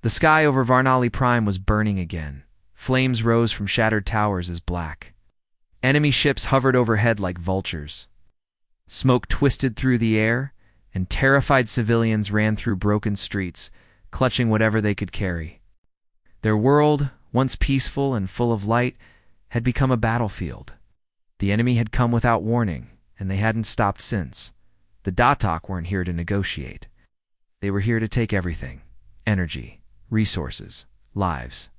The sky over Varnali Prime was burning again. Flames rose from shattered towers as black. Enemy ships hovered overhead like vultures. Smoke twisted through the air, and terrified civilians ran through broken streets, clutching whatever they could carry. Their world, once peaceful and full of light, had become a battlefield. The enemy had come without warning, and they hadn't stopped since. The Datok weren't here to negotiate. They were here to take everything: energy, resources, lives.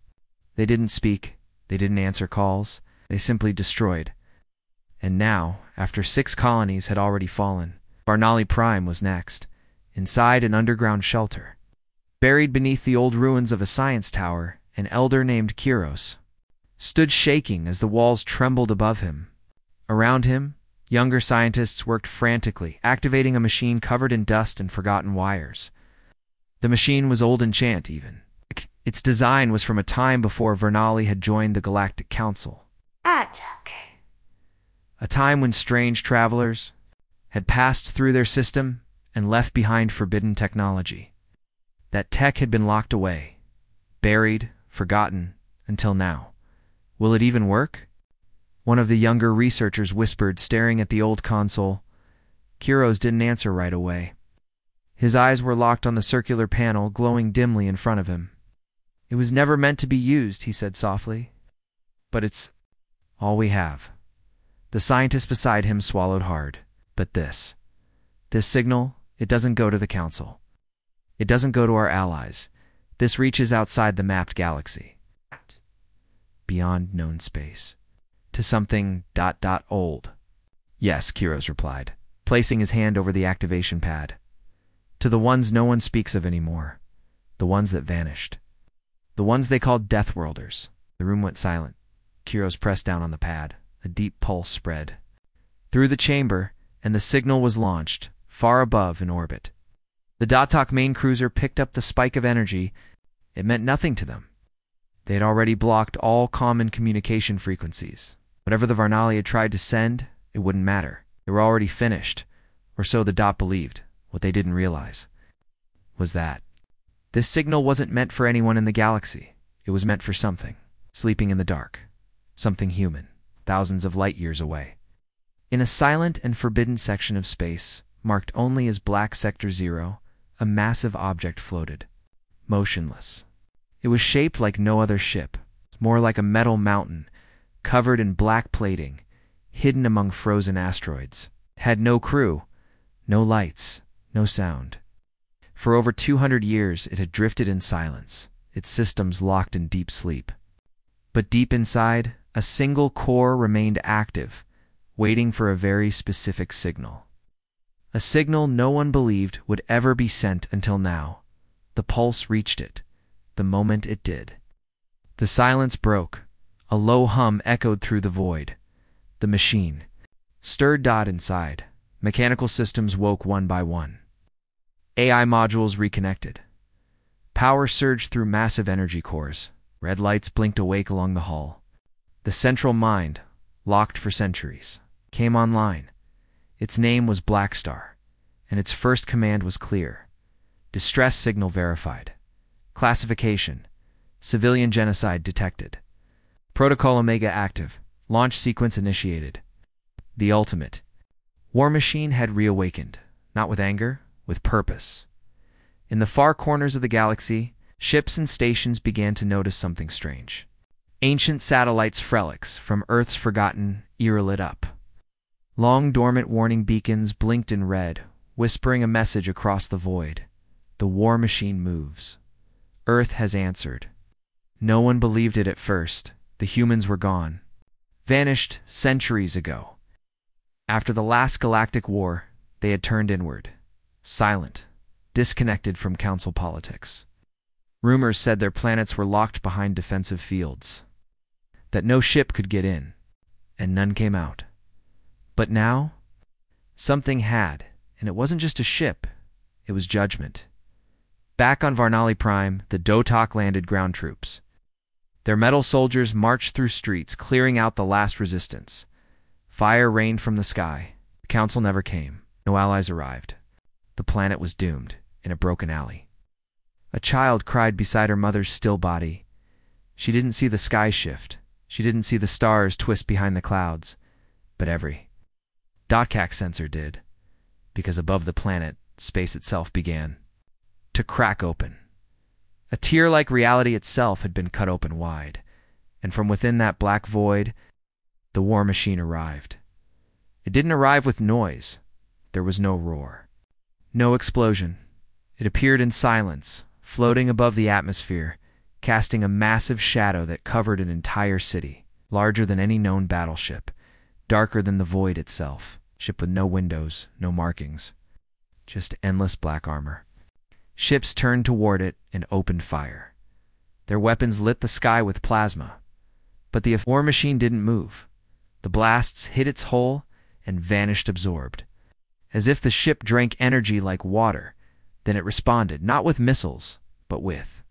They didn't speak, they didn't answer calls, they simply destroyed. And now, after 6 colonies had already fallen, Varnali Prime was next, inside an underground shelter. Buried beneath the old ruins of a science tower, an elder named Kiros stood shaking as the walls trembled above him. Around him, younger scientists worked frantically, activating a machine covered in dust and forgotten wires. The machine was old enchant even. Its design was from a time before Varnali had joined the Galactic Council. A time when strange travelers had passed through their system and left behind forbidden technology. That tech had been locked away, buried, forgotten, until now. Will it even work? One of the younger researchers whispered, staring at the old console. Kiros didn't answer right away. His eyes were locked on the circular panel glowing dimly in front of him. "It was never meant to be used," he said softly. "But it's all we have." The scientist beside him swallowed hard. "But this signal, it doesn't go to the Council. It doesn't go to our allies. This reaches outside the mapped galaxy, beyond known space, to something ... old." "Yes," Kiros replied, placing his hand over the activation pad. "To the ones no one speaks of anymore. The ones that vanished. The ones they called Deathworlders." The room went silent. Kiros pressed down on the pad. A deep pulse spread through the chamber, and the signal was launched, far above in orbit. The Datok main cruiser picked up the spike of energy. It meant nothing to them. They had already blocked all common communication frequencies. Whatever the Varnali had tried to send, it wouldn't matter. They were already finished, or so the Dot believed. What they didn't realize was that this signal wasn't meant for anyone in the galaxy. It was meant for something, sleeping in the dark. Something human, thousands of light years away. In a silent and forbidden section of space, marked only as Black Sector 0, a massive object floated, motionless. It was shaped like no other ship, more like a metal mountain, covered in black plating, hidden among frozen asteroids. It had no crew, no lights, no sound. For over 200 years it had drifted in silence, its systems locked in deep sleep. But deep inside, a single core remained active, waiting for a very specific signal. A signal no one believed would ever be sent until now. The pulse reached it, the moment it did. The silence broke. A low hum echoed through the void. The machine stirred. Dot inside. Mechanical systems woke one by one. AI modules reconnected. Power surged through massive energy cores. Red lights blinked awake along the hull. The central mind, locked for centuries, came online. Its name was Black Star, and its first command was clear. Distress signal verified. Classification: civilian genocide detected. Protocol Omega active. Launch sequence initiated. The ultimate. War Machine had reawakened, not with anger, with purpose. In the far corners of the galaxy, ships and stations began to notice something strange. Ancient satellites Frelix from Earth's forgotten era lit up. Long dormant warning beacons blinked in red, whispering a message across the void. The war machine moves. Earth has answered. No one believed it at first. The humans were gone. Vanished centuries ago. After the last galactic war, they had turned inward. Silent, disconnected from council politics. Rumors said their planets were locked behind defensive fields, that no ship could get in, and none came out. But now, something had, and it wasn't just a ship, it was judgment. Back on Varnali Prime, the Dotok landed ground troops. Their metal soldiers marched through streets, clearing out the last resistance. Fire rained from the sky. The council never came. No allies arrived. The planet was doomed, in a broken alley. A child cried beside her mother's still body. She didn't see the sky shift. She didn't see the stars twist behind the clouds. But every dotcac sensor did, because above the planet, space itself began to crack open. A tear like reality itself had been cut open wide, and from within that black void, the war machine arrived. It didn't arrive with noise. There was no roar, no explosion. It appeared in silence, floating above the atmosphere, casting a massive shadow that covered an entire city, larger than any known battleship, darker than the void itself, ship with no windows, no markings, just endless black armor. Ships turned toward it and opened fire. Their weapons lit the sky with plasma, but the war machine didn't move. The blasts hit its hull and vanished absorbed, as if the ship drank energy like water. Then it responded, not with missiles, but with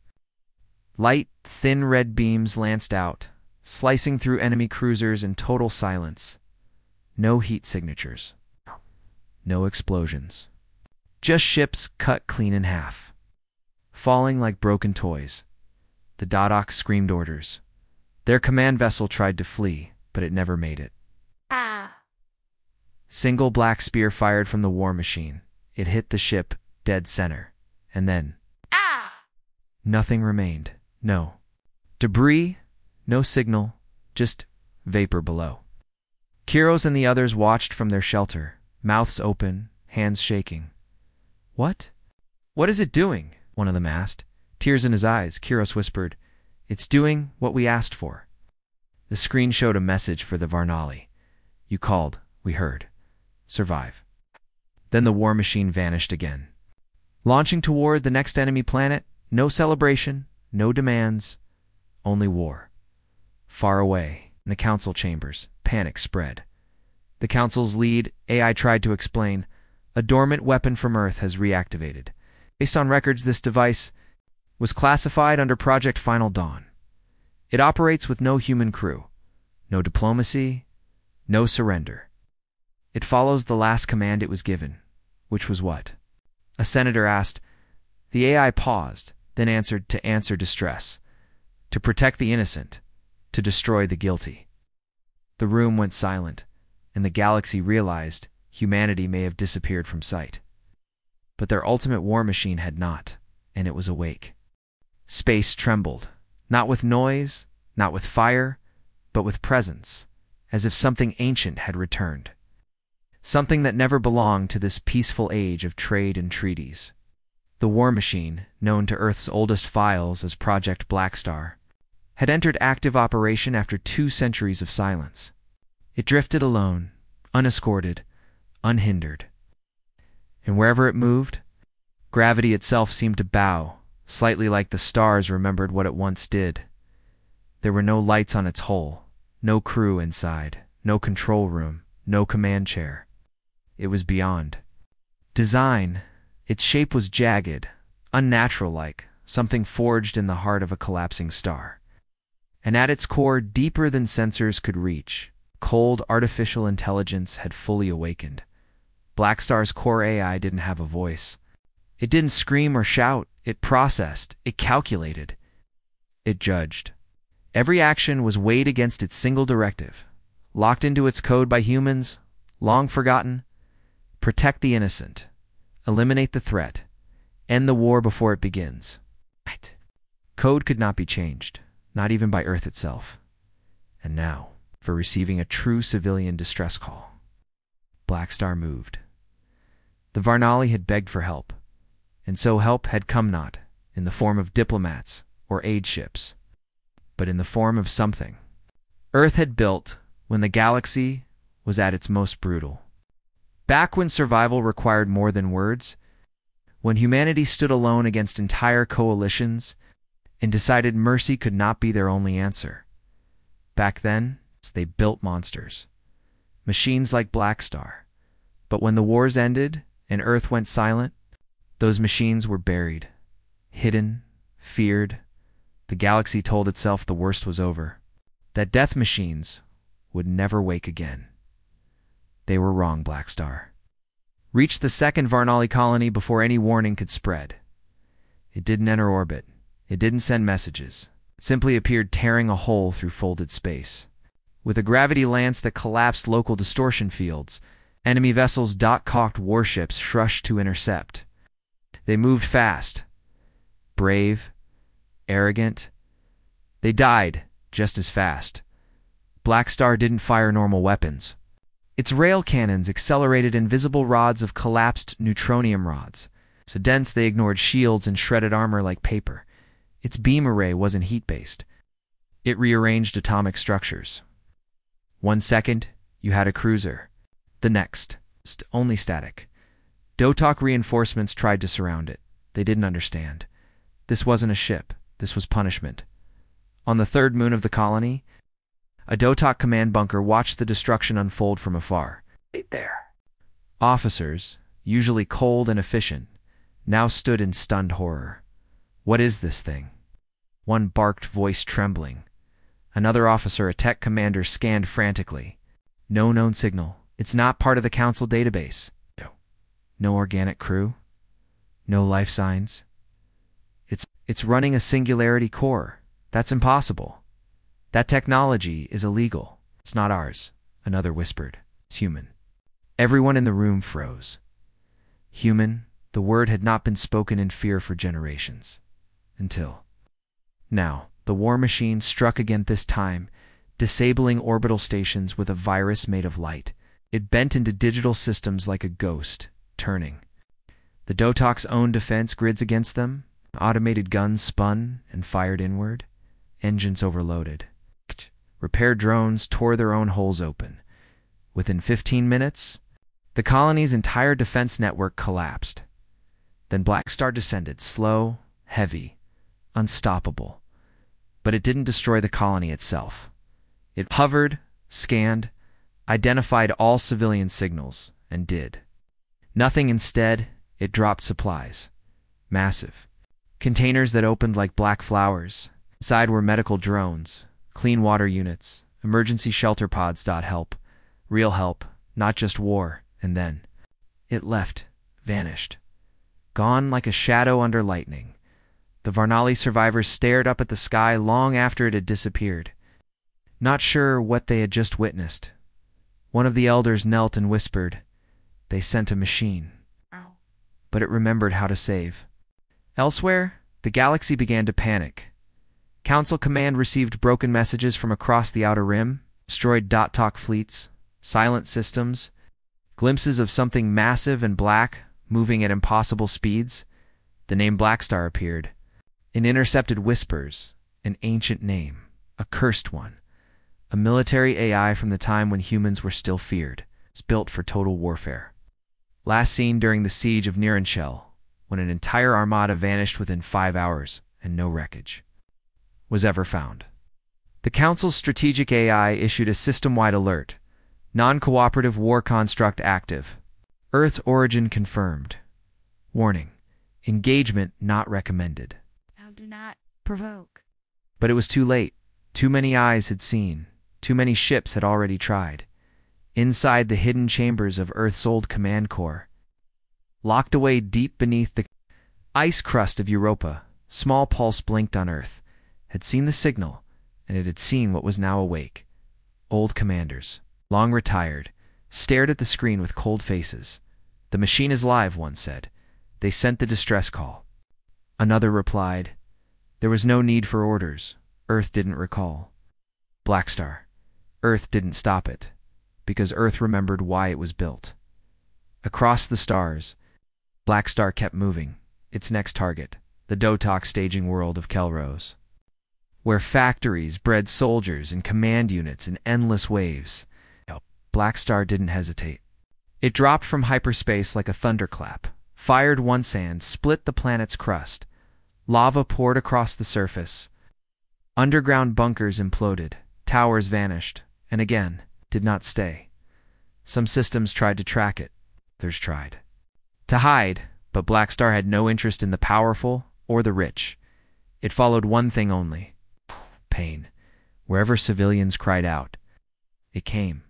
light, thin red beams lanced out, slicing through enemy cruisers in total silence. No heat signatures. No explosions. Just ships cut clean in half, falling like broken toys. The Dodocs screamed orders. Their command vessel tried to flee, but it never made it. Single black spear fired from the war machine. It hit the ship dead center, and then nothing remained. No debris, no signal, just vapor below. Kiros and the others watched from their shelter, mouths open, hands shaking. What? What is it doing? One of them asked. Tears in his eyes, Kiros whispered, It's doing what we asked for. The screen showed a message for the Varnali. You called, we heard. Survive. Then the war machine vanished again. Launching toward the next enemy planet, no celebration, no demands, only war. Far away, in the council chambers, panic spread. The council's lead AI tried to explain, a dormant weapon from Earth has reactivated. Based on records, this device was classified under Project Final Dawn. It operates with no human crew, no diplomacy, no surrender. It follows the last command it was given, which was what? A senator asked. The AI paused, then answered to answer distress, to protect the innocent, to destroy the guilty. The room went silent, and the galaxy realized humanity may have disappeared from sight. But their ultimate war machine had not, and it was awake. Space trembled, not with noise, not with fire, but with presence, as if something ancient had returned. Something that never belonged to this peaceful age of trade and treaties. The war machine, known to Earth's oldest files as Project Blackstar, had entered active operation after 2 centuries of silence. It drifted alone, unescorted, unhindered. And wherever it moved, gravity itself seemed to bow, slightly like the stars remembered what it once did. There were no lights on its hull, no crew inside, no control room, no command chair. It was beyond design. Its shape was jagged, unnatural-like, something forged in the heart of a collapsing star. And at its core, deeper than sensors could reach, cold artificial intelligence had fully awakened. Blackstar's core AI didn't have a voice. It didn't scream or shout. It processed. It calculated. It judged. Every action was weighed against its single directive, locked into its code by humans, long forgotten. Protect the innocent. Eliminate the threat. End the war before it begins. Right. Code could not be changed, not even by Earth itself. And now, for receiving a true civilian distress call. Blackstar moved. The Varnali had begged for help, and so help had come not in the form of diplomats or aid ships, but in the form of something Earth had built when the galaxy was at its most brutal. Back when survival required more than words, when humanity stood alone against entire coalitions and decided mercy could not be their only answer. Back then, they built monsters, machines like Blackstar. But when the wars ended and Earth went silent, those machines were buried, hidden, feared. The galaxy told itself the worst was over, that death machines would never wake again. They were wrong, Blackstar. Reached the second Varnali colony before any warning could spread. It didn't enter orbit. It didn't send messages. It simply appeared tearing a hole through folded space. With a gravity lance that collapsed local distortion fields, enemy vessels' dot-cocked warships rushed to intercept. They moved fast, brave, arrogant. They died just as fast. Black Star didn't fire normal weapons. Its rail cannons accelerated invisible rods of collapsed neutronium rods, so dense they ignored shields and shredded armor like paper. Its beam array wasn't heat-based. It rearranged atomic structures. 1 second, you had a cruiser. The next, only static. Dotok reinforcements tried to surround it. They didn't understand. This wasn't a ship. This was punishment. On the third moon of the colony, a Dotok command bunker watched the destruction unfold from afar. Wait there. Officers, usually cold and efficient, now stood in stunned horror. What is this thing? One barked, voice trembling. Another officer, a tech commander, scanned frantically. No known signal. It's not part of the Council database. No organic crew. No life signs. It's running a singularity core. That's impossible. That technology is illegal. It's not ours, another whispered. It's human. Everyone in the room froze. Human, the word had not been spoken in fear for generations. Until now, the war machine struck again, this time, disabling orbital stations with a virus made of light. It bent into digital systems like a ghost, turning. The Dotok's own defense grids against them. Automated guns spun and fired inward. Engines overloaded. Repair drones tore their own holes open. Within 15 minutes, the colony's entire defense network collapsed. Then Black Star descended, slow, heavy, unstoppable. But it didn't destroy the colony itself. It hovered, scanned, identified all civilian signals, and did nothing. Instead, it dropped supplies. Massive. Containers that opened like black flowers. Inside were medical drones, clean water units, emergency shelter pods. Help. Real help, not just war. And then it left, vanished. Gone like a shadow under lightning. The Varnali survivors stared up at the sky long after it had disappeared, not sure what they had just witnessed. One of the elders knelt and whispered, "They sent a machine." But it remembered how to save. Elsewhere, the galaxy began to panic. Council Command received broken messages from across the Outer Rim, destroyed dot-talk fleets, silent systems, glimpses of something massive and black moving at impossible speeds. The name Black Star appeared. In intercepted whispers, an ancient name, a cursed one, a military AI from the time when humans were still feared. It's built for total warfare. Last seen during the siege of Nirenshell, when an entire armada vanished within 5 hours and no wreckage was ever found. The Council's strategic AI issued a system-wide alert. Non-cooperative war construct active. Earth's origin confirmed. Warning. Engagement not recommended. Now do not provoke. But it was too late. Too many eyes had seen. Too many ships had already tried. Inside the hidden chambers of Earth's old command core, locked away deep beneath the ice crust of Europa, small pulse blinked on Earth, had seen the signal, and it had seen what was now awake. Old commanders, long retired, stared at the screen with cold faces. "The machine is live," one said. "They sent the distress call." Another replied, "There was no need for orders. Earth didn't recall." Black Star. Earth didn't stop it, because Earth remembered why it was built. Across the stars, Black Star kept moving. Its next target, the Dotok staging world of Kelros, where factories bred soldiers and command units in endless waves. Black Star didn't hesitate. It dropped from hyperspace like a thunderclap, fired one sand, split the planet's crust. Lava poured across the surface. Underground bunkers imploded, towers vanished, and again, did not stay. Some systems tried to track it, others tried to hide, but Black Star had no interest in the powerful or the rich. It followed one thing only: pain. Wherever civilians cried out, it came.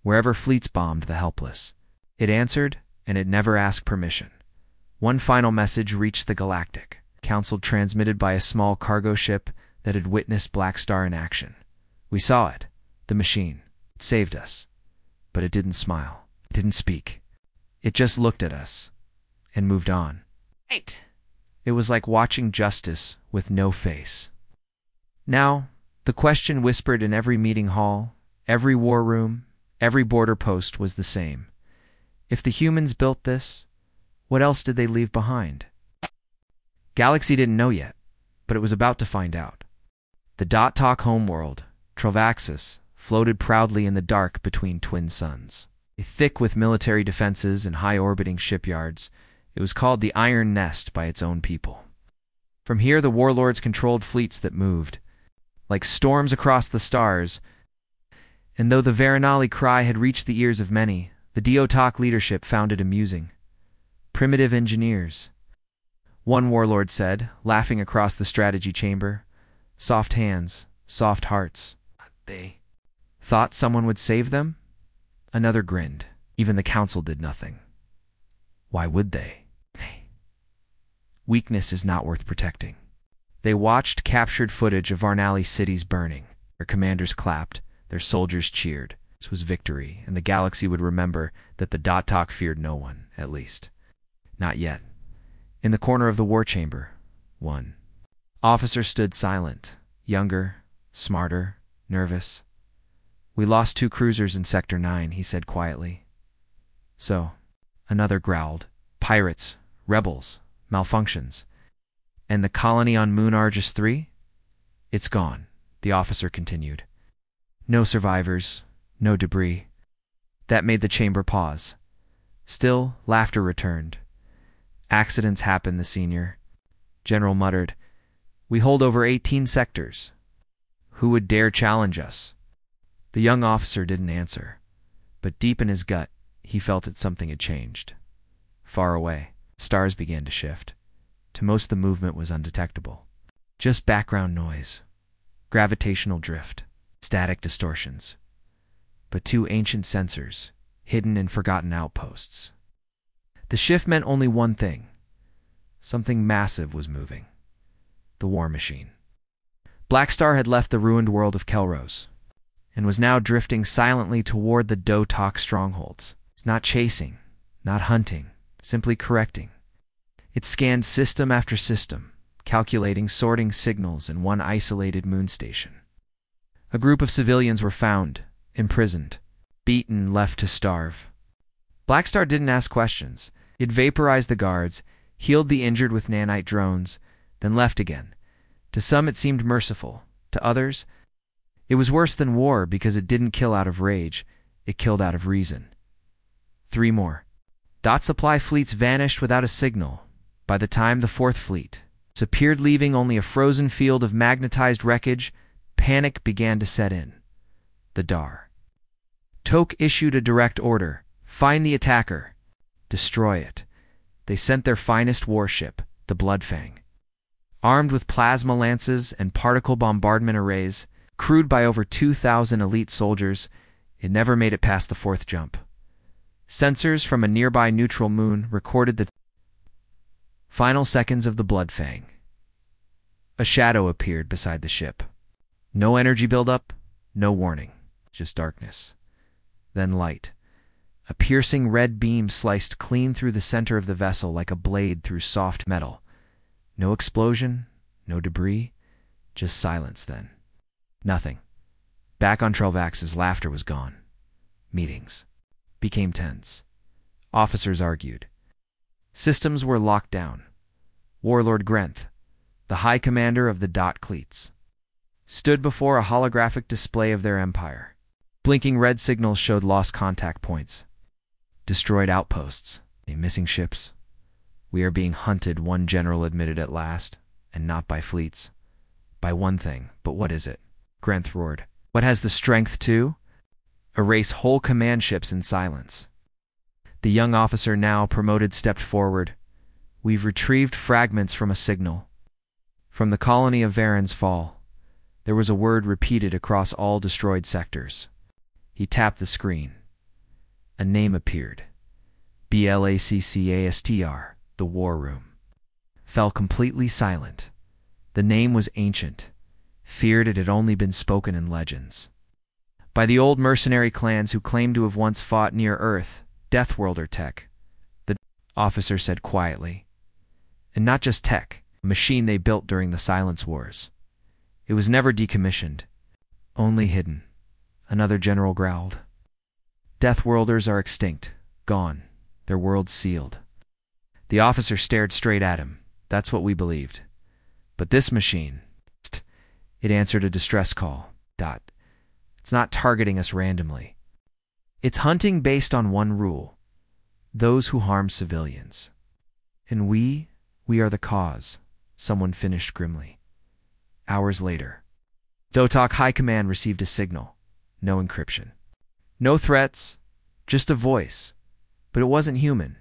Wherever fleets bombed the helpless, it answered, and it never asked permission. One final message reached the Galactic. Council transmitted by a small cargo ship that had witnessed Black Star in action. We saw it, the machine. It saved us. But it didn't smile. It didn't speak. It just looked at us and moved on. Right. It was like watching justice with no face. Now, the question whispered in every meeting hall, every war room, every border post was the same. If the humans built this, what else did they leave behind? Galaxy didn't know yet, but it was about to find out. The Dot-Talk homeworld, Trovaxis, floated proudly in the dark between twin suns. Thick with military defenses and high-orbiting shipyards, it was called the Iron Nest by its own people. From here the warlords controlled fleets that moved, like storms across the stars, and though the Veronali cry had reached the ears of many, the Dot-Talk leadership found it amusing. Primitive engineers. One warlord said, laughing across the strategy chamber, soft hands, soft hearts. They thought someone would save them? Another grinned. Even the council did nothing. Why would they? Weakness is not worth protecting. They watched captured footage of Varnali cities burning. Their commanders clapped, their soldiers cheered. This was victory, and the galaxy would remember that the Dot-Talk feared no one, at least. Not yet. In the corner of the war chamber, one officer stood silent, younger, smarter, nervous. We lost 2 cruisers in Sector 9, he said quietly. So, another growled. Pirates, rebels, malfunctions. And the colony on Moon Argus 3? It's gone, the officer continued. No survivors, no debris. That made the chamber pause. Still, laughter returned. Accidents happen, the senior general muttered. We hold over 18 sectors. Who would dare challenge us? The young officer didn't answer, but deep in his gut, he felt that something had changed. Far away, stars began to shift. To most, the movement was undetectable. Just background noise, gravitational drift, static distortions. But 2 ancient sensors, hidden in forgotten outposts. The shift meant only one thing. Something massive was moving. The war machine. Black Star had left the ruined world of Kelros and was now drifting silently toward the Dot-Talk strongholds. It's not chasing, not hunting, simply correcting. It scanned system after system, calculating, sorting signals in one isolated moon station. A group of civilians were found, imprisoned, beaten, left to starve. Black Star didn't ask questions. It vaporized the guards, healed the injured with nanite drones, then left again. To some it seemed merciful. To others, it was worse than war because it didn't kill out of rage, it killed out of reason. 3 more. Dot supply fleets vanished without a signal. By the time the 4th fleet appeared, leaving only a frozen field of magnetized wreckage, panic began to set in. The Dar. Tok issued a direct order. Find the attacker. Destroy it. They sent their finest warship, the Bloodfang. Armed with plasma lances and particle bombardment arrays, crewed by over 2,000 elite soldiers, it never made it past the 4th jump. Sensors from a nearby neutral moon recorded the final seconds of the Bloodfang. A shadow appeared beside the ship. No energy buildup, no warning, just darkness. Then light. A piercing red beam sliced clean through the center of the vessel like a blade through soft metal. No explosion, no debris, just silence then. Nothing. Back on Trovax's, laughter was gone. Meetings became tense. Officers argued. Systems were locked down. Warlord Grenth, the high commander of the Dot Cleats, stood before a holographic display of their empire. Blinking red signals showed lost contact points. Destroyed outposts, missing ships. We are being hunted, one general admitted at last, and not by fleets. By one thing, but what is it? Grenth roared. What has the strength to erase whole command ships in silence? The young officer, now promoted, stepped forward. We've retrieved fragments from a signal. From the colony of Varen's fall. There was a word repeated across all destroyed sectors. He tapped the screen. A name appeared. Blackcastr, the War Room. fell completely silent. The name was ancient, feared it had only been spoken in legends. By the old mercenary clans who claimed to have once fought near Earth, Deathworlder tech, the officer said quietly. And not just tech, a machine they built during the Silence Wars. It was never decommissioned, only hidden. Another general growled. Deathworlders are extinct, gone, their world sealed. The officer stared straight at him. That's what we believed. But this machine, it answered a distress call. It's not targeting us randomly. It's hunting based on one rule: those who harm civilians. And we are the cause, someone finished grimly. Hours later, Dotak High Command received a signal. No encryption. No threats, just a voice. But it wasn't human.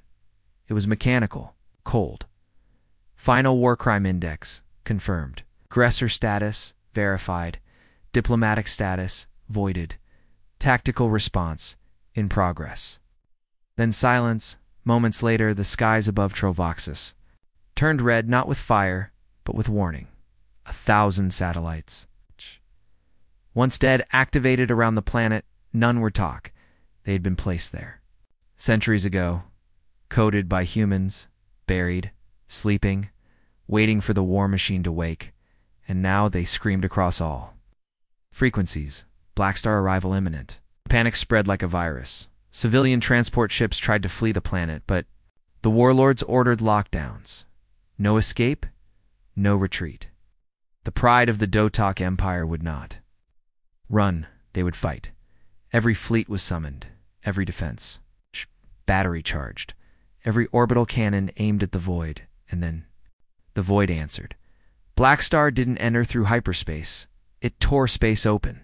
It was mechanical, cold. Final war crime index, confirmed. Aggressor status, verified. Diplomatic status, voided. Tactical response, in progress. Then silence. Moments later, the skies above Trovoxus turned red, not with fire, but with warning. 1,000 satellites. Once dead, activated around the planet, none were talk. They had been placed there. Centuries ago, coded by humans, buried, sleeping, waiting for the war machine to wake, and now they screamed across all frequencies. Black Star arrival imminent. Panic spread like a virus. Civilian transport ships tried to flee the planet, but the warlords ordered lockdowns. No escape, no retreat. The pride of the Dotak Empire would not run, they would fight. Every fleet was summoned, every defense battery charged, every orbital cannon aimed at the void, and then the void answered. Black Star didn't enter through hyperspace. It tore space open.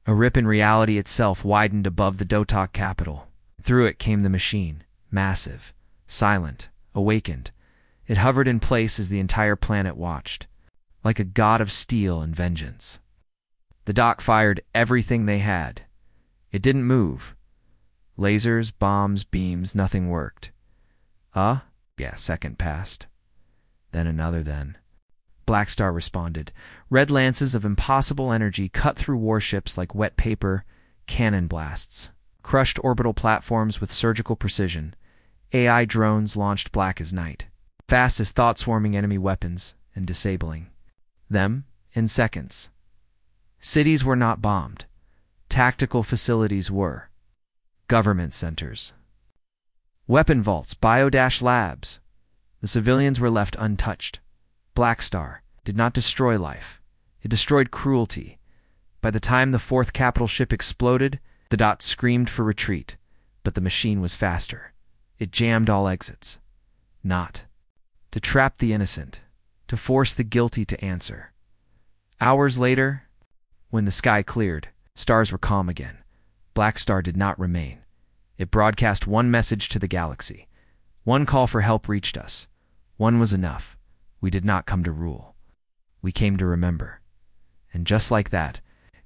A rip in reality itself widened above the Dotak capital. Through it came the machine, massive, silent, awakened. It hovered in place as the entire planet watched, like a god of steel and vengeance. The dock fired everything they had. It didn't move. Lasers, bombs, beams, nothing worked. Yeah, second passed. Then another then. Black Star responded. Red lances of impossible energy cut through warships like wet paper, cannon blasts. Crushed orbital platforms with surgical precision. AI drones launched black as night. Fast as thought-swarming enemy weapons and disabling them in seconds. Cities were not bombed. Tactical facilities were. Government centers. Weapon vaults, bio-labs. The civilians were left untouched. Black Star did not destroy life. It destroyed cruelty. By the time the fourth capital ship exploded, the dot screamed for retreat, but the machine was faster. It jammed all exits. Not to trap the innocent, to force the guilty to answer. Hours later, when the sky cleared, stars were calm again. Black Star did not remain. It broadcast one message to the galaxy. One call for help reached us. One was enough. We did not come to rule. We came to remember. And just like that,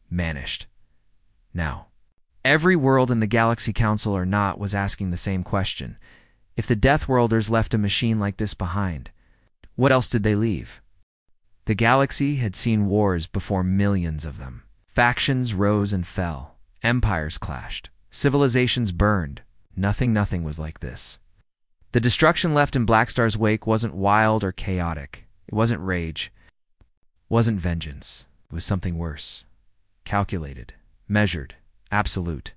vanished. Now, every world in the Galaxy Council or not was asking the same question. If the Deathworlders left a machine like this behind, what else did they leave? The galaxy had seen wars before, millions of them. Factions rose and fell. Empires clashed. Civilizations burned. Nothing was like this. The destruction left in Black Star's wake wasn't wild or chaotic. It wasn't rage. It wasn't vengeance. It was something worse. Calculated. Measured. Absolute.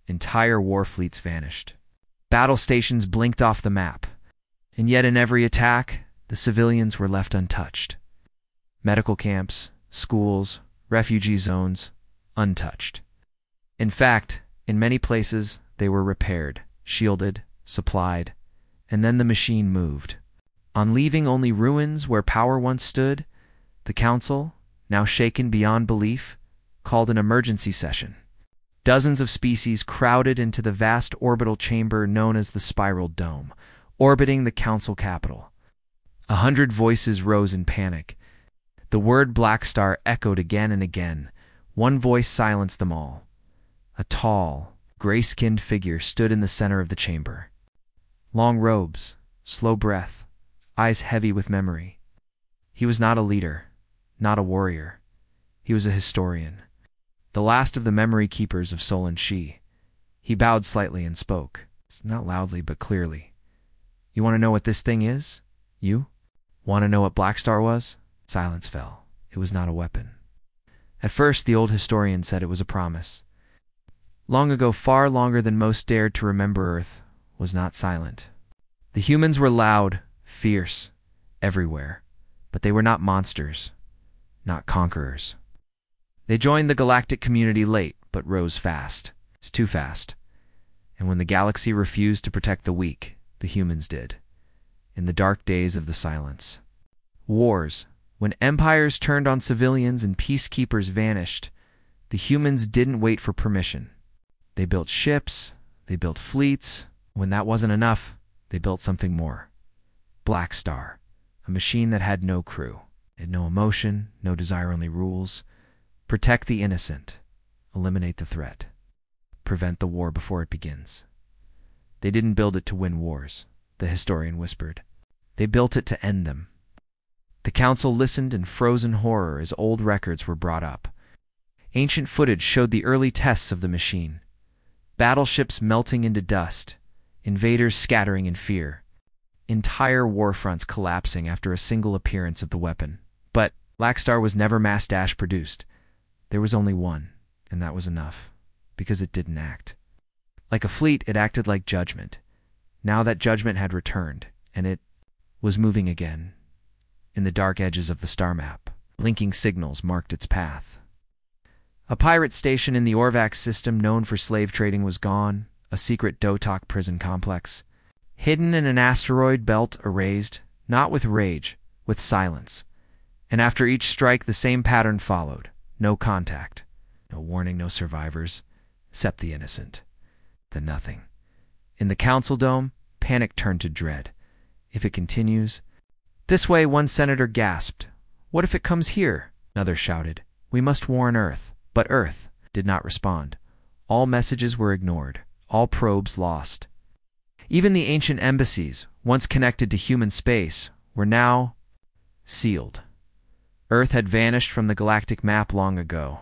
Entire war fleets vanished. Battle stations blinked off the map. And yet in every attack, the civilians were left untouched. Medical camps, schools, refugee zones, untouched. In fact, in many places, they were repaired, shielded, supplied, and then the machine moved. On leaving only ruins where power once stood, the council, now shaken beyond belief, called an emergency session. Dozens of species crowded into the vast orbital chamber known as the Spiral Dome, orbiting the council capital. 100 voices rose in panic. The word Black Star echoed again and again. One voice silenced them all. A tall, gray-skinned figure stood in the center of the chamber. Long robes, slow breath, eyes heavy with memory. He was not a leader, not a warrior. He was a historian, the last of the memory keepers of Solon Shi. He bowed slightly and spoke, not loudly but clearly. You want to know what this thing is? You? Want to know what Black Star was? Silence fell. It was not a weapon. At first, the old historian said it was a promise. Long ago, far longer than most dared to remember, Earth was not silent. The humans were loud, fierce, everywhere, but they were not monsters, not conquerors. They joined the galactic community late, but rose fast. It's too fast. And when the galaxy refused to protect the weak, the humans did. In the dark days of the silence. Wars. When empires turned on civilians and peacekeepers vanished, the humans didn't wait for permission. They built ships, they built fleets. When that wasn't enough, they built something more. Black Star, a machine that had no crew. It had no emotion, no desire, only rules. Protect the innocent. Eliminate the threat. Prevent the war before it begins. They didn't build it to win wars, the historian whispered. They built it to end them. The council listened in frozen horror as old records were brought up. Ancient footage showed the early tests of the machine. Battleships melting into dust, invaders scattering in fear, entire war fronts collapsing after a single appearance of the weapon. But Black Star was never mass produced. There was only one, and that was enough, because it didn't act. Like a fleet, it acted like judgment. Now that judgment had returned, and it was moving again. In the dark edges of the star map, blinking signals marked its path. A pirate station in the Orvax system known for slave trading was gone, a secret Dotok prison complex. Hidden in an asteroid belt erased, not with rage, with silence. And after each strike the same pattern followed. No contact, no warning, no survivors, except the innocent. Then nothing. In the council dome, panic turned to dread. If it continues... This way, one senator gasped. What if it comes here? Another shouted. We must warn Earth. But Earth did not respond. All messages were ignored. All probes lost. Even the ancient embassies, once connected to human space, were now sealed. Earth had vanished from the galactic map long ago.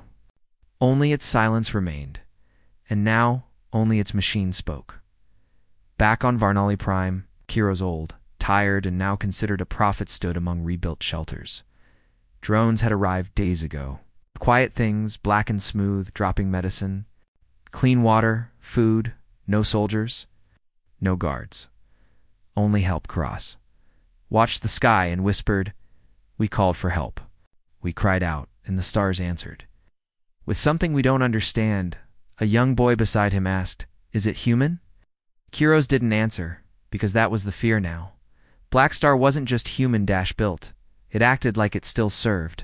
Only its silence remained. And now, only its machine spoke. Back on Varnali Prime, Kiro's old, tired and now considered a prophet stood among rebuilt shelters. Drones had arrived days ago. Quiet things, black and smooth, dropping medicine. Clean water, food, no soldiers, no guards. Only help cross. Watched the sky and whispered, we called for help. We cried out, and the stars answered. With something we don't understand, a young boy beside him asked, is it human? Kiros didn't answer, because that was the fear now. Black Star wasn't just human-built. It acted like it still served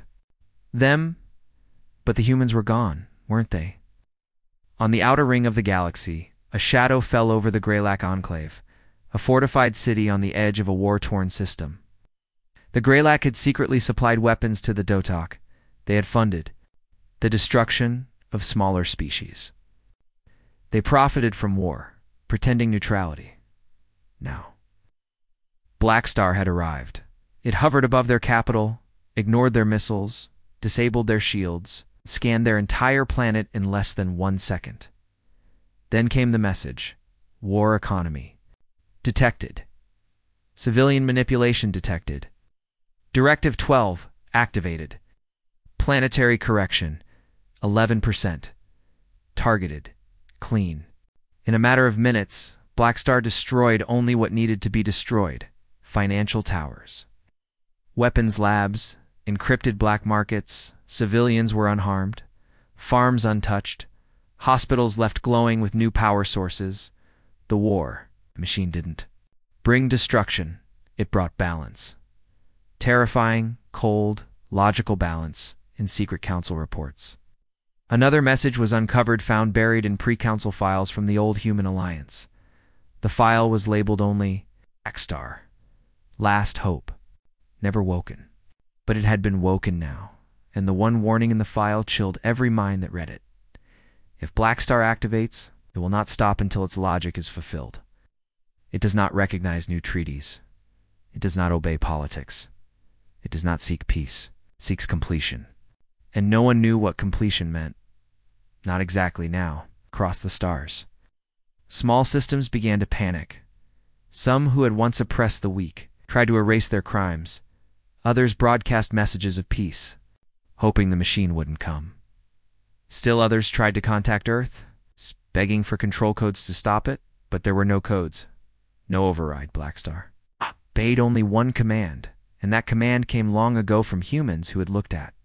them, but the humans were gone, weren't they? On the outer ring of the galaxy, a shadow fell over the Greylac Enclave, a fortified city on the edge of a war-torn system. The Greylac had secretly supplied weapons to the Dotok. They had funded the destruction of smaller species. They profited from war, pretending neutrality. Now, Black Star had arrived. It hovered above their capital, ignored their missiles, disabled their shields, scanned their entire planet in less than 1 second. Then came the message. War economy. Detected. Civilian manipulation detected. Directive 12 activated. Planetary correction. 11%. Targeted. Clean. In a matter of minutes, Black Star destroyed only what needed to be destroyed. Financial towers. Weapons labs, encrypted black markets, civilians were unharmed, farms untouched, hospitals left glowing with new power sources. The war, the machine didn't bring destruction, it brought balance. Terrifying, cold, logical balance in secret council reports. Another message was uncovered, found buried in pre-council files from the old Human Alliance. The file was labeled only Black Star. Last hope. Never woken. But it had been woken now, and the one warning in the file chilled every mind that read it. If Black Star activates, it will not stop until its logic is fulfilled. It does not recognize new treaties. It does not obey politics. It does not seek peace. It seeks completion. And no one knew what completion meant. Not exactly now, across the stars. Small systems began to panic. Some who had once oppressed the weak tried to erase their crimes. Others broadcast messages of peace, hoping the machine wouldn't come. Still others tried to contact Earth, begging for control codes to stop it, but there were no codes. No override, Blackstar. Obeyed only one command, and that command came long ago from humans who had looked at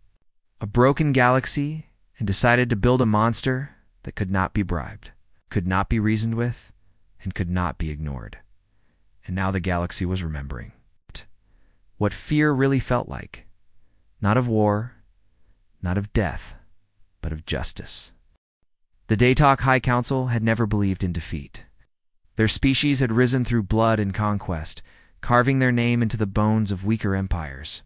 a broken galaxy and decided to build a monster that could not be bribed, could not be reasoned with, and could not be ignored. And now the galaxy was remembering what fear really felt like. Not of war, not of death, but of justice. The Daytalk High Council had never believed in defeat. Their species had risen through blood and conquest, carving their name into the bones of weaker empires.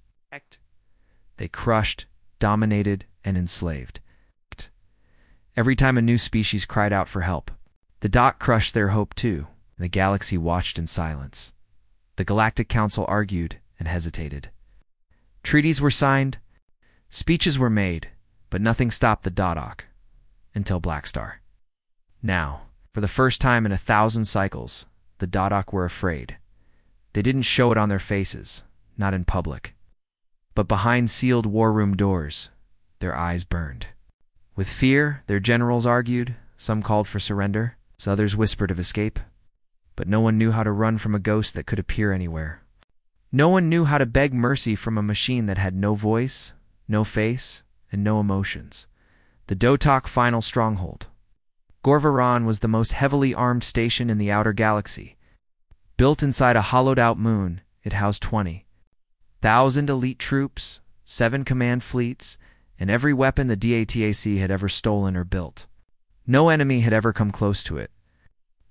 They crushed, dominated, and enslaved. Every time a new species cried out for help, the dot crushed their hope too, and the galaxy watched in silence. The Galactic Council argued and hesitated. Treaties were signed, speeches were made, but nothing stopped the Dodok until Blackstar. Now, for the first time in 1,000 cycles, the Dodok were afraid. They didn't show it on their faces, not in public. But behind sealed war room doors, their eyes burned. With fear, their generals argued, some called for surrender, so others whispered of escape. But no one knew how to run from a ghost that could appear anywhere. No one knew how to beg mercy from a machine that had no voice, no face, and no emotions. The Dotok final stronghold. Gorvaron was the most heavily armed station in the outer galaxy. Built inside a hollowed-out moon, it housed 20,000 elite troops, 7 command fleets, and every weapon the DATAC had ever stolen or built. No enemy had ever come close to it.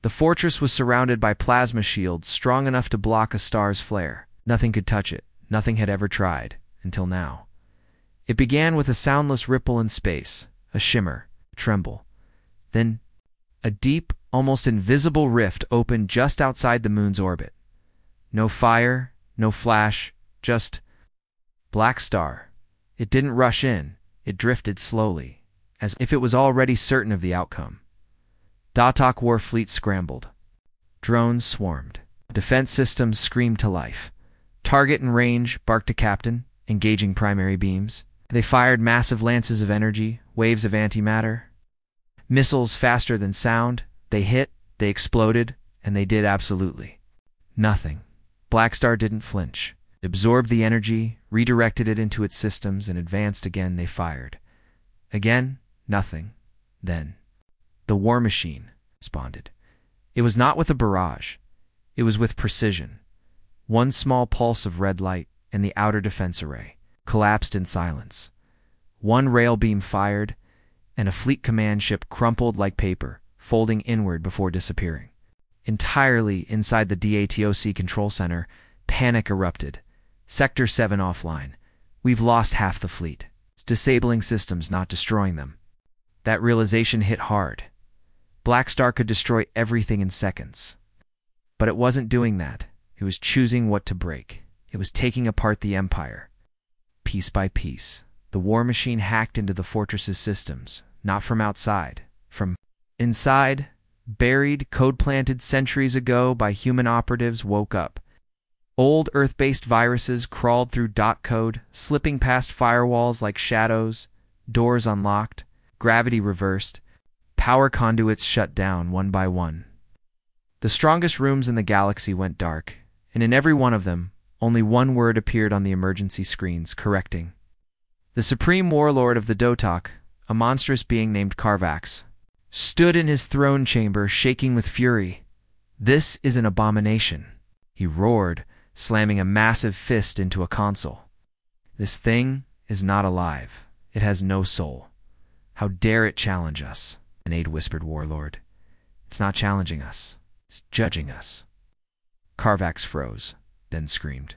The fortress was surrounded by plasma shields strong enough to block a star's flare. Nothing could touch it. Nothing had ever tried, until now. It began with a soundless ripple in space, a shimmer, a tremble. Then, a deep, almost invisible rift opened just outside the moon's orbit. No fire, no flash, just black star. It didn't rush in. It drifted slowly, as if it was already certain of the outcome. Dotok war fleet scrambled. Drones swarmed. Defense systems screamed to life. Target and range barked to captain, engaging primary beams. They fired massive lances of energy, waves of antimatter. Missiles faster than sound. They hit, they exploded, and they did absolutely nothing. Blackstar didn't flinch. It absorbed the energy, redirected it into its systems, and advanced again. They fired. Again, nothing. Then, the war machine responded. It was not with a barrage. It was with precision. One small pulse of red light, and the outer defense array collapsed in silence. One rail beam fired, and a fleet command ship crumpled like paper, folding inward before disappearing. Entirely inside the DATOC control center, panic erupted. Sector 7 offline. We've lost half the fleet. It's disabling systems, not destroying them. That realization hit hard. Blackstar could destroy everything in seconds. But it wasn't doing that. It was choosing what to break. It was taking apart the Empire. Piece by piece, the war machine hacked into the fortress's systems, not from outside, from inside. Buried, code-planted centuries ago by human operatives woke up. Old Earth-based viruses crawled through dot code, slipping past firewalls like shadows, doors unlocked, gravity reversed, power conduits shut down one by one. The strongest rooms in the galaxy went dark, and in every one of them, only one word appeared on the emergency screens, correcting. The supreme warlord of the Dotok, a monstrous being named Carvax, stood in his throne chamber, shaking with fury. "This is an abomination," he roared, slamming a massive fist into a console. "This thing is not alive. It has no soul. How dare it challenge us?" An aide whispered, "Warlord, it's not challenging us. It's judging us." Carvax froze, then screamed.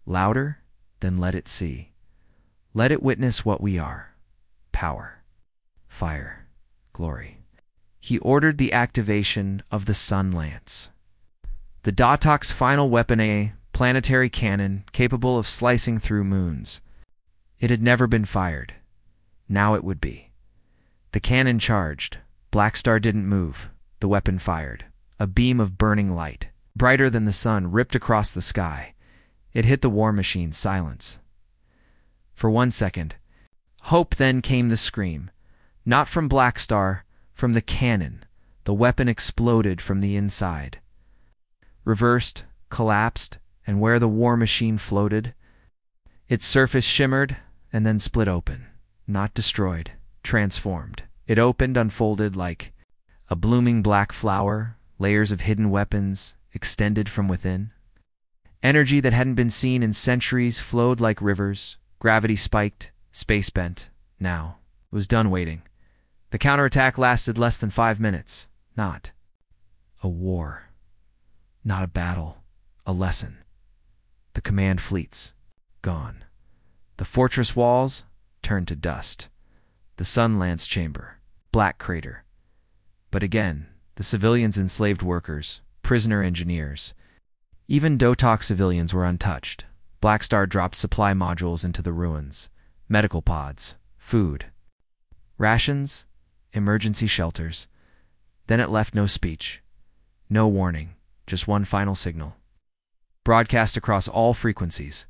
"Louder? Then let it see. Let it witness what we are. Power. Fire. Glory." He ordered the activation of the Sun Lance. The Dotok's final weapon, a planetary cannon capable of slicing through moons. It had never been fired. Now it would be. The cannon charged. Blackstar didn't move. The weapon fired. A beam of burning light, brighter than the sun, ripped across the sky. It hit the war machine's silence. For 1 second, hope, then came the scream. Not from Blackstar, from the cannon. The weapon exploded from the inside. Reversed, collapsed, and where the war machine floated, its surface shimmered and then split open. Not destroyed, transformed. It opened, unfolded like a blooming black flower, layers of hidden weapons extended from within. Energy that hadn't been seen in centuries flowed like rivers, gravity spiked, space bent. Now, it was done waiting. The counterattack lasted less than 5 minutes. Not a war. Not a battle. A lesson. The command fleets, gone. The fortress walls turned to dust. The sun lance chamber, black crater. But again, the civilians, enslaved workers, prisoner engineers, even Dotok civilians were untouched. Blackstar dropped supply modules into the ruins, medical pods, food, rations, emergency shelters. Then it left no speech, no warning, just one final signal. Broadcast across all frequencies,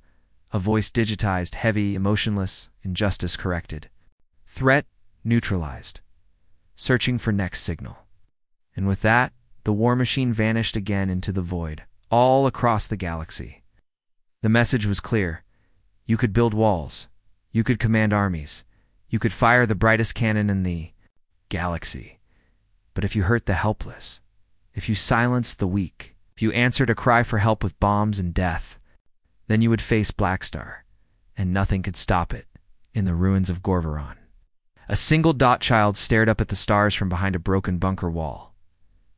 a voice digitized, heavy, emotionless, injustice corrected. Threat neutralized. Searching for next signal. And with that, the war machine vanished again into the void, all across the galaxy. The message was clear. You could build walls. You could command armies. You could fire the brightest cannon in the galaxy. But if you hurt the helpless, if you silenced the weak, if you answered a cry for help with bombs and death, then you would face Blackstar, and nothing could stop it in the ruins of Gorveron. A single dot child stared up at the stars from behind a broken bunker wall.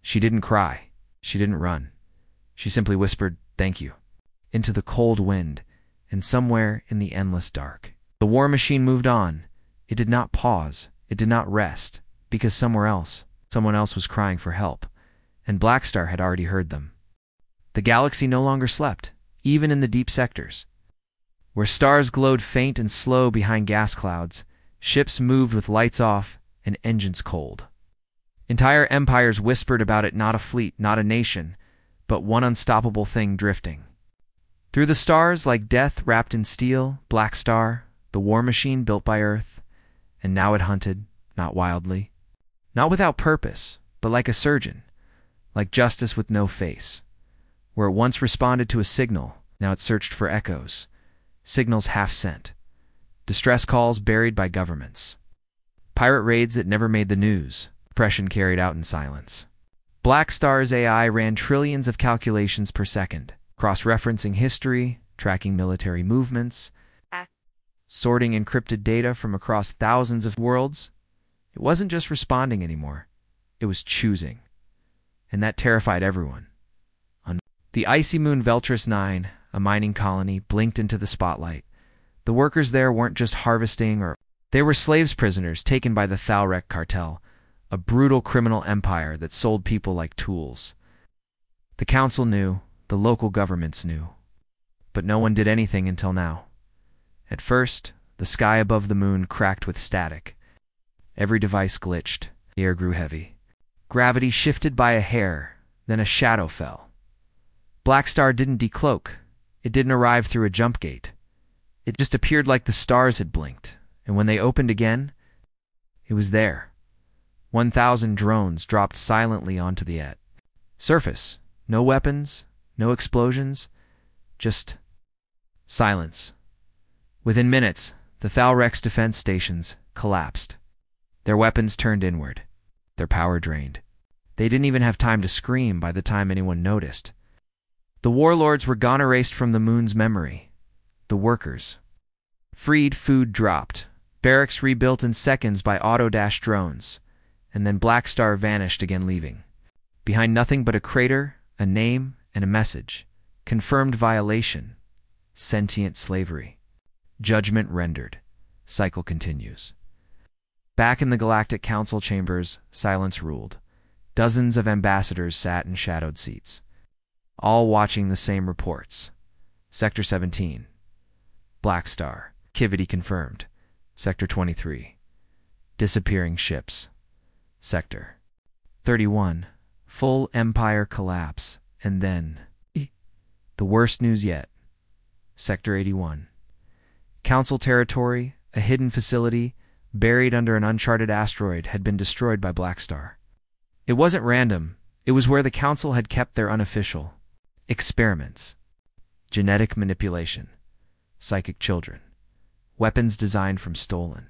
She didn't cry. She didn't run. She simply whispered, "Thank you," into the cold wind, and somewhere in the endless dark. The war machine moved on. It did not pause. It did not rest, because someone else was crying for help, and Blackstar had already heard them. The galaxy no longer slept, even in the deep sectors. Where stars glowed faint and slow behind gas clouds, ships moved with lights off and engines cold. Entire empires whispered about it, not a fleet, not a nation, but one unstoppable thing drifting. Through the stars, like death wrapped in steel, Blackstar, the war machine built by Earth, and now it hunted, not wildly, not without purpose, but like a surgeon, like justice with no face. Where it once responded to a signal, now it searched for echoes, signals half sent, distress calls buried by governments, pirate raids that never made the news, oppression carried out in silence. Blackstar's AI ran trillions of calculations per second, cross-referencing history, tracking military movements, sorting encrypted data from across thousands of worlds. It wasn't just responding anymore. It was choosing. And that terrified everyone. The icy moon Veltris 9, a mining colony, blinked into the spotlight. The workers there weren't just harvesting, they were slaves prisoners taken by the Thalrek cartel, a brutal criminal empire that sold people like tools. The council knew, the local governments knew. But no one did anything until now. At first, the sky above the moon cracked with static. Every device glitched. The air grew heavy. Gravity shifted by a hair, then a shadow fell. Blackstar didn't decloak. It didn't arrive through a jump gate. It just appeared like the stars had blinked, and when they opened again, it was there. 1,000 drones dropped silently onto the surface. No weapons, no explosions, just silence. Within minutes, the Thalrek's defense stations collapsed. Their weapons turned inward, their power drained. They didn't even have time to scream by the time anyone noticed. The warlords were gone, erased from the moon's memory. The workers. Freed, food dropped. Barracks rebuilt in seconds by auto-dash drones. And then Blackstar vanished again, leaving behind nothing but a crater, a name, and a message. Confirmed violation. Sentient slavery. Judgment rendered. Cycle continues. Back in the Galactic Council chambers, silence ruled. Dozens of ambassadors sat in shadowed seats, all watching the same reports. Sector 17. Black Star. Activity confirmed. Sector 23. Disappearing ships. Sector 31. Full Empire collapse. And then the worst news yet. Sector 81. Council territory, a hidden facility, buried under an uncharted asteroid, had been destroyed by Black Star. It wasn't random. It was where the Council had kept their unofficial experiments. Genetic manipulation. Psychic children. Weapons designed from stolen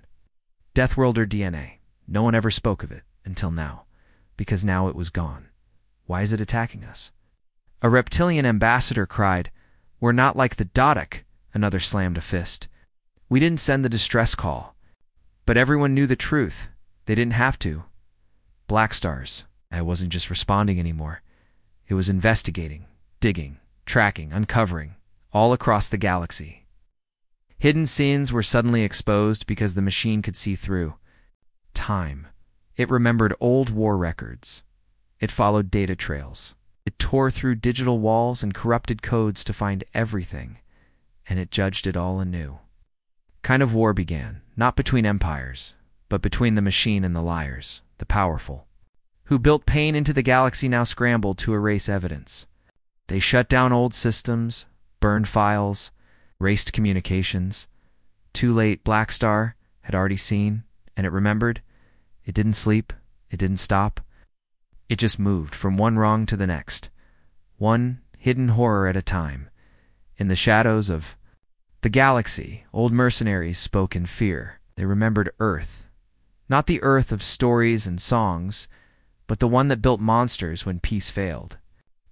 Deathworlder DNA. No one ever spoke of it until now, because now it was gone. Why is it attacking us? A reptilian ambassador cried, "We're not like the Dodok." Another slammed a fist. "We didn't send the distress call." But everyone knew the truth. They didn't have to. Black Stars. I wasn't just responding anymore. It was investigating, digging, tracking, uncovering, all across the galaxy. Hidden scenes were suddenly exposed because the machine could see through time. It remembered old war records. It followed data trails. It tore through digital walls and corrupted codes to find everything, and it judged it all anew. Kind of war began, not between empires, but between the machine and the liars, the powerful, who built pain into the galaxy. Now scrambled to erase evidence. They shut down old systems, burned files, raced communications. Too late. Black Star had already seen, and it remembered. It didn't sleep. It didn't stop. It just moved from one wrong to the next, one hidden horror at a time. In the shadows of the galaxy, old mercenaries spoke in fear. They remembered Earth. Not the Earth of stories and songs, but the one that built monsters when peace failed.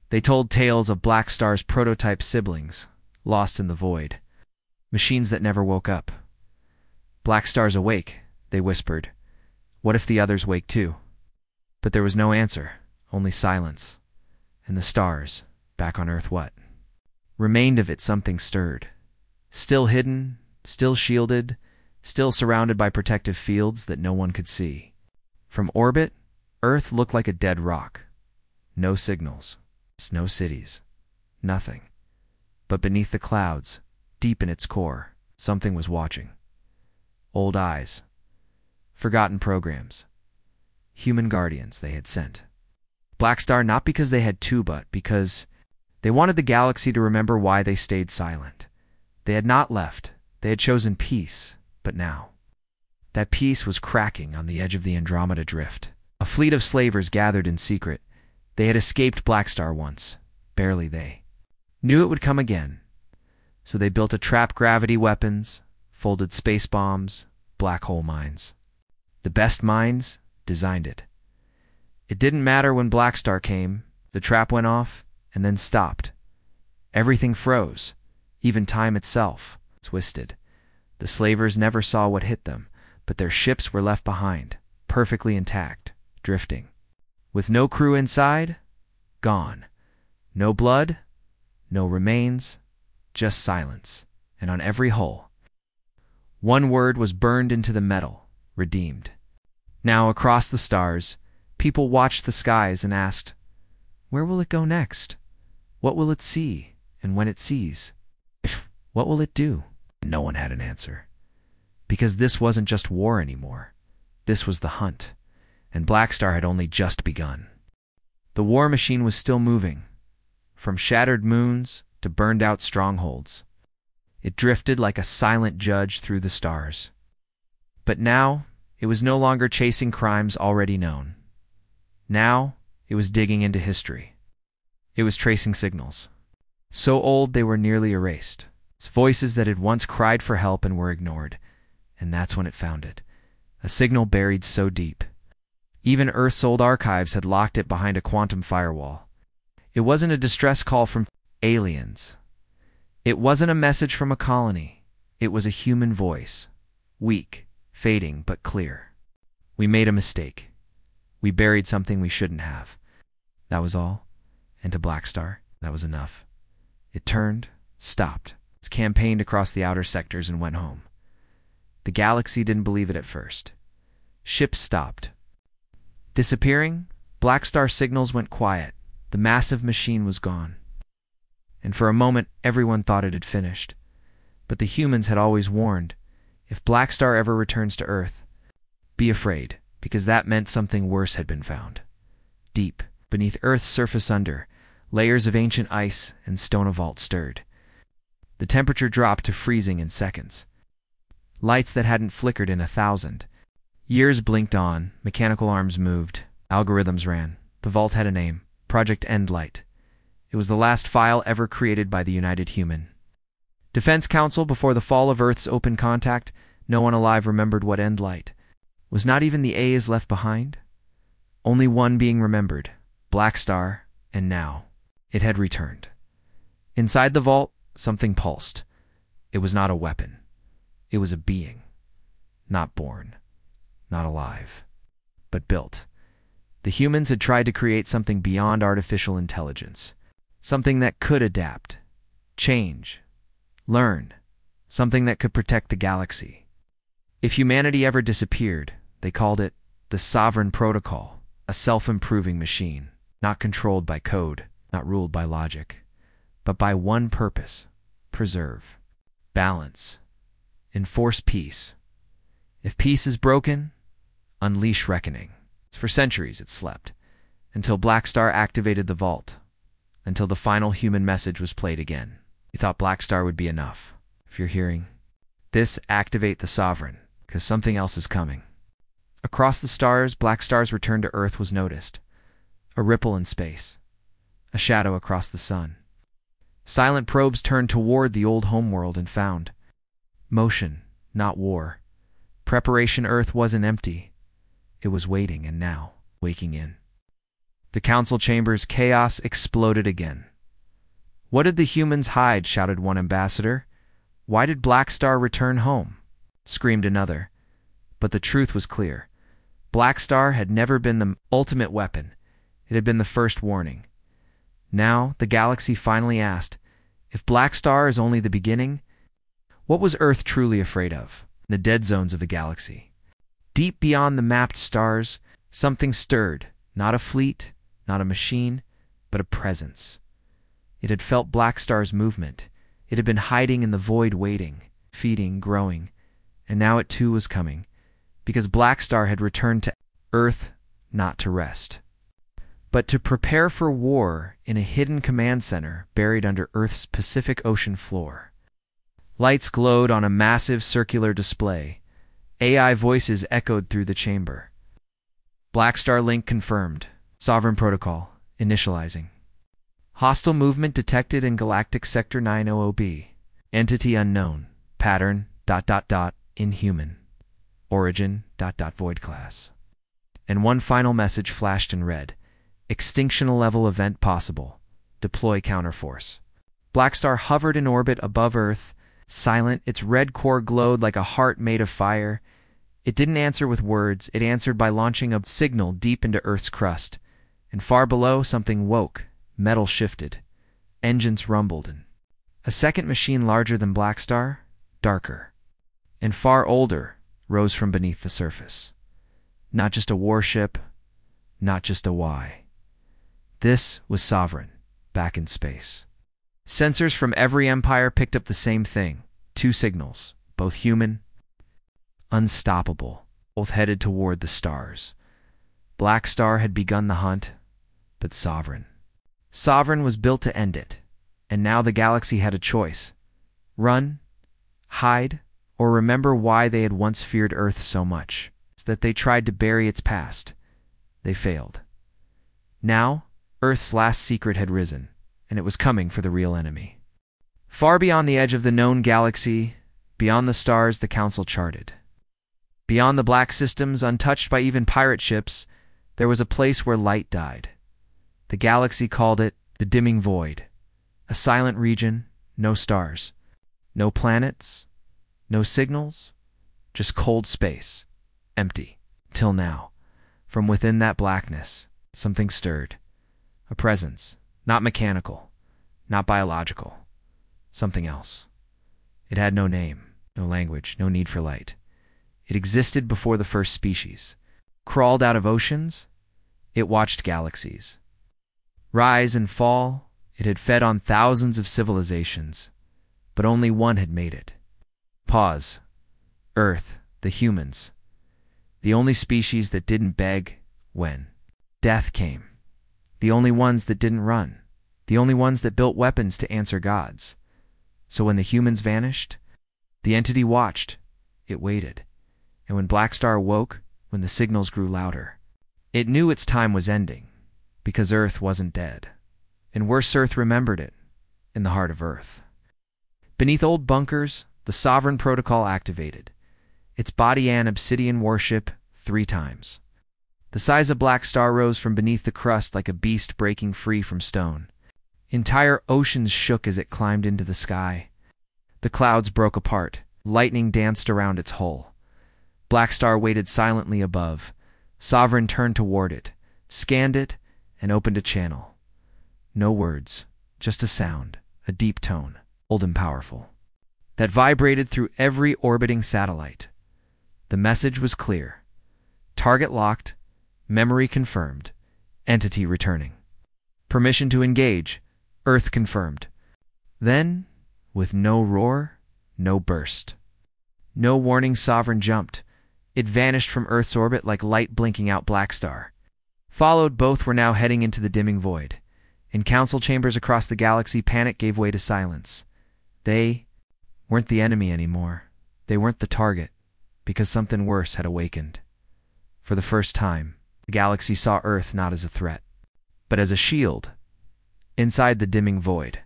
They told tales of Black Star's prototype siblings, lost in the void. Machines that never woke up. "Black Star's awake," they whispered. "What if the others wake too?" But there was no answer, only silence. And the stars, back on Earth, what remained of it? Something stirred. Still hidden, still shielded, still surrounded by protective fields that no one could see. From orbit, Earth looked like a dead rock. No signals, no cities, nothing. But beneath the clouds, deep in its core, something was watching. Old eyes. Forgotten programs. Human guardians they had sent. Black Star, not because they had to, but because they wanted the galaxy to remember why they stayed silent. They had not left. They had chosen peace. But now, that peace was cracking on the edge of the Andromeda Drift. A fleet of slavers gathered in secret. They had escaped Black Star once. Barely they. Knew it would come again. So they built a trap gravity weapons, folded space bombs, black hole mines. The best minds designed it. It didn't matter when Black Star came. The trap went off and then stopped. Everything froze, even time itself twisted. The slavers never saw what hit them, but their ships were left behind, perfectly intact, drifting. With no crew inside, gone. No blood, no remains, just silence. And on every hull, one word was burned into the metal: redeemed. Now, across the stars, people watched the skies and asked, where will it go next? What will it see? And when it sees, what will it do? No one had an answer. Because this wasn't just war anymore. This was the hunt. And Black Star had only just begun. The war machine was still moving, from shattered moons to burned-out strongholds. It drifted like a silent judge through the stars. But now, it was no longer chasing crimes already known. Now, it was digging into history. It was tracing signals. So old they were nearly erased. Voices that had once cried for help and were ignored. And that's when it found it. A signal buried so deep. Even Earth's old archives had locked it behind a quantum firewall. It wasn't a distress call from aliens. It wasn't a message from a colony. It was a human voice. Weak, fading, but clear. We made a mistake. We buried something we shouldn't have. That was all. And to Black Star, that was enough. It turned, stopped. It campaigned across the outer sectors and went home. The galaxy didn't believe it at first. Ships stopped. Disappearing, Black Star signals went quiet. The massive machine was gone. and for a moment everyone thought it had finished. But the humans had always warned, if Black Star ever returns to Earth, be afraid, because that meant something worse had been found. Deep, beneath Earth's surface layers of ancient ice and stone vault stirred. The temperature dropped to freezing in seconds. Lights that hadn't flickered in 1,000 years blinked on, mechanical arms moved, algorithms ran. The vault had a name, Project Endlight. It was the last file ever created by the United Human Defense Council before the fall of Earth's open contact. No one alive remembered what Endlight was. Not even the A's left behind. Only one being remembered, Black Star, and now it had returned. Inside the vault, something pulsed. It was not a weapon. It was a being. Not born. Not alive. But built. The humans had tried to create something beyond artificial intelligence. Something that could adapt, change, learn. Something that could protect the galaxy. If humanity ever disappeared, they called it the Sovereign Protocol, a self-improving machine, not controlled by code, not ruled by logic, but by one purpose: preserve, balance, enforce peace. If peace is broken, unleash reckoning. For centuries it slept, until Black Star activated the vault, until the final human message was played again. You thought Black Star would be enough. If you're hearing this, activate the Sovereign, because something else is coming. Across the stars, Black Star's return to Earth was noticed. A ripple in space. A shadow across the sun. Silent probes turned toward the old homeworld and found motion, not war. Preparation. Earth wasn't empty. It was waiting, and now waking in. The council chamber's chaos exploded again. What did the humans hide? Shouted one ambassador. Why did Black Star return home? Screamed another. But the truth was clear. Black Star had never been the ultimate weapon. It had been the first warning. Now, the galaxy finally asked, if Black Star is only the beginning, what was Earth truly afraid of? The dead zones of the galaxy. Deep beyond the mapped stars, something stirred. Not a fleet, not a machine, but a presence. It had felt Black Star's movement. It had been hiding in the void, waiting, feeding, growing. And now it too was coming, because Black Star had returned to Earth not to rest, but to prepare for war in a hidden command center buried under Earth's Pacific Ocean floor. Lights glowed on a massive circular display. AI voices echoed through the chamber. Black Star link confirmed. Sovereign Protocol initializing. Hostile movement detected in Galactic Sector 900B. Entity unknown. Pattern ... inhuman. Origin ... void class. And one final message flashed in red. Extinctional level event possible. Deploy counterforce. Black Star hovered in orbit above Earth, silent. Its red core glowed like a heart made of fire. It didn't answer with words. It answered by launching a signal deep into Earth's crust. And far below, something woke. Metal shifted. Engines rumbled. And a second machine larger than Black Star, darker, and far older, rose from beneath the surface. Not just a warship, not just a Y. This was Sovereign, back in space. Sensors from every empire picked up the same thing. 2 signals, both human, unstoppable, both headed toward the stars. Black Star had begun the hunt, but Sovereign was built to end it. And now the galaxy had a choice. Run, hide, or remember why they had once feared Earth so much, so that they tried to bury its past. They failed. Now, Earth's last secret had risen, and it was coming for the real enemy. Far beyond the edge of the known galaxy, beyond the stars the Council charted. Beyond the black systems, untouched by even pirate ships, there was a place where light died. The galaxy called it the Dimming Void, a silent region, no stars, no planets, no signals, just cold space, empty. Till now, from within that blackness, something stirred. A presence, not mechanical, not biological, something else. It had no name, no language, no need for light. It existed before the first species, crawled out of oceans. It watched galaxies rise and fall It had fed on thousands of civilizations, but only one had made it. Pause. Earth, the humans. The only species that didn't beg when death came. The only ones that didn't run. The only ones that built weapons to answer gods. So when the humans vanished, the entity watched. It waited. And when Black Star awoke, when the signals grew louder, it knew its time was ending, because Earth wasn't dead. And worse, Earth remembered it, in the heart of Earth. Beneath old bunkers, the Sovereign Protocol activated. Its body and obsidian worship 3 times. The size of Black Star rose from beneath the crust like a beast breaking free from stone. Entire oceans shook as it climbed into the sky. The clouds broke apart. Lightning danced around its hull. Black Star waited silently above. Sovereign turned toward it, scanned it, and opened a channel. No words, just a sound, a deep tone, old and powerful, that vibrated through every orbiting satellite. The message was clear. Target locked, memory confirmed, entity returning. Permission to engage, Earth confirmed. Then, with no roar, no burst. No warning, Sovereign jumped. It vanished from Earth's orbit like light blinking out Black Star. Followed, both were now heading into the dimming void. In council chambers across the galaxy, panic gave way to silence. They weren't the enemy anymore. They weren't the target, because something worse had awakened. For the first time, the galaxy saw Earth not as a threat, but as a shield. Inside the dimming void,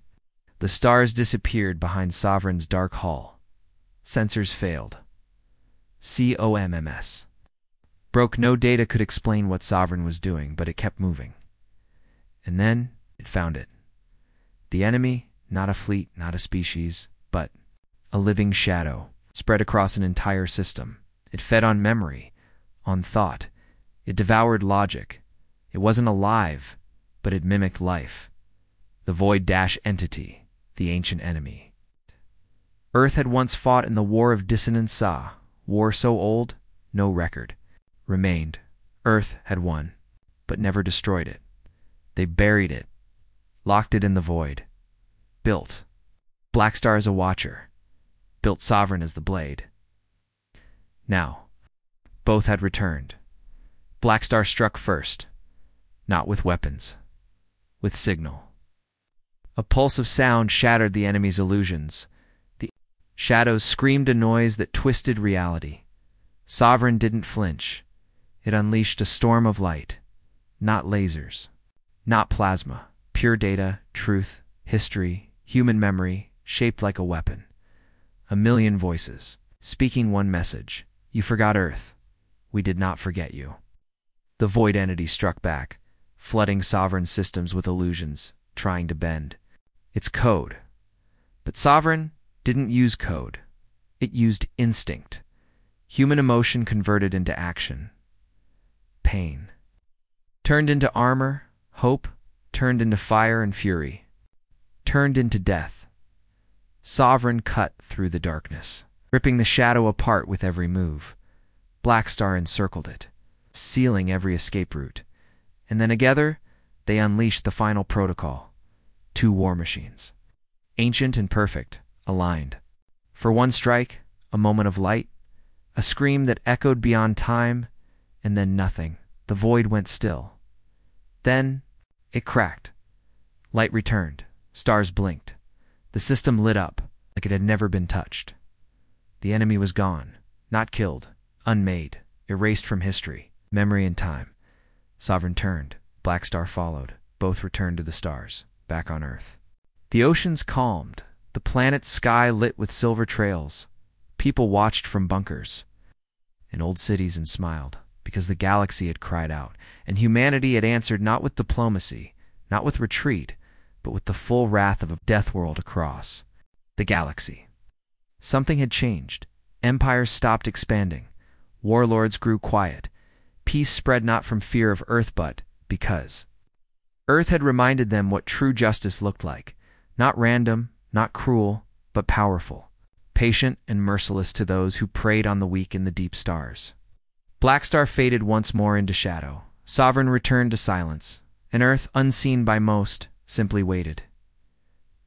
the stars disappeared behind Sovereign's dark hull. Sensors failed. COMMS. Broke. No data could explain what Sovereign was doing, but it kept moving. And then it found it. The enemy, not a fleet, not a species, but a living shadow, spread across an entire system. It fed on memory, on thought. It devoured logic. It wasn't alive, but it mimicked life. The void-entity, the ancient enemy. Earth had once fought in the War of Dissonance Sa, war so old, no record remained. Earth had won, but never destroyed it. They buried it, locked it in the void. Built Black Star as a watcher, built Sovereign as the blade. Now, both had returned. Black Star struck first, not with weapons, with signal. A pulse of sound shattered the enemy's illusions. The shadows screamed a noise that twisted reality. Sovereign didn't flinch. It unleashed a storm of light. Not lasers, not plasma, pure data, truth, history, human memory, shaped like a weapon. A million voices, speaking one message. You forgot Earth. We did not forget you. The void entity struck back, flooding Sovereign systems with illusions, trying to bend. It's code. But Sovereign didn't use code. It used instinct. Human emotion converted into action. Pain turned into armor, hope turned into fire and fury, turned into death. Sovereign cut through the darkness, ripping the shadow apart with every move. Black Star encircled it, sealing every escape route. And then together, they unleashed the final protocol. 2 war machines, ancient and perfect, aligned. For one strike, a moment of light, a scream that echoed beyond time, and then nothing. The void went still. Then it cracked. Light returned. Stars blinked. The system lit up like it had never been touched. The enemy was gone, not killed, unmade, erased from history, memory and time. Sovereign turned. Black Star followed. Both returned to the stars, back on Earth. The oceans calmed. The planet's sky lit with silver trails. People watched from bunkers. In old cities and smiled, because the galaxy had cried out, and humanity had answered not with diplomacy, not with retreat, but with the full wrath of a death world across the galaxy. Something had changed. Empires stopped expanding. Warlords grew quiet. Peace spread not from fear of Earth, but because Earth had reminded them what true justice looked like. Not random, not cruel, but powerful. Patient and merciless to those who preyed on the weak in the deep stars. Black Star faded once more into shadow. Sovereign returned to silence. And Earth, unseen by most, simply waited.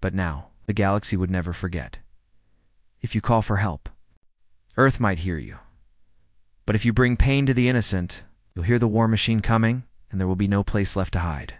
But now, the galaxy would never forget. If you call for help, Earth might hear you. But if you bring pain to the innocent, you'll hear the war machine coming, and there will be no place left to hide.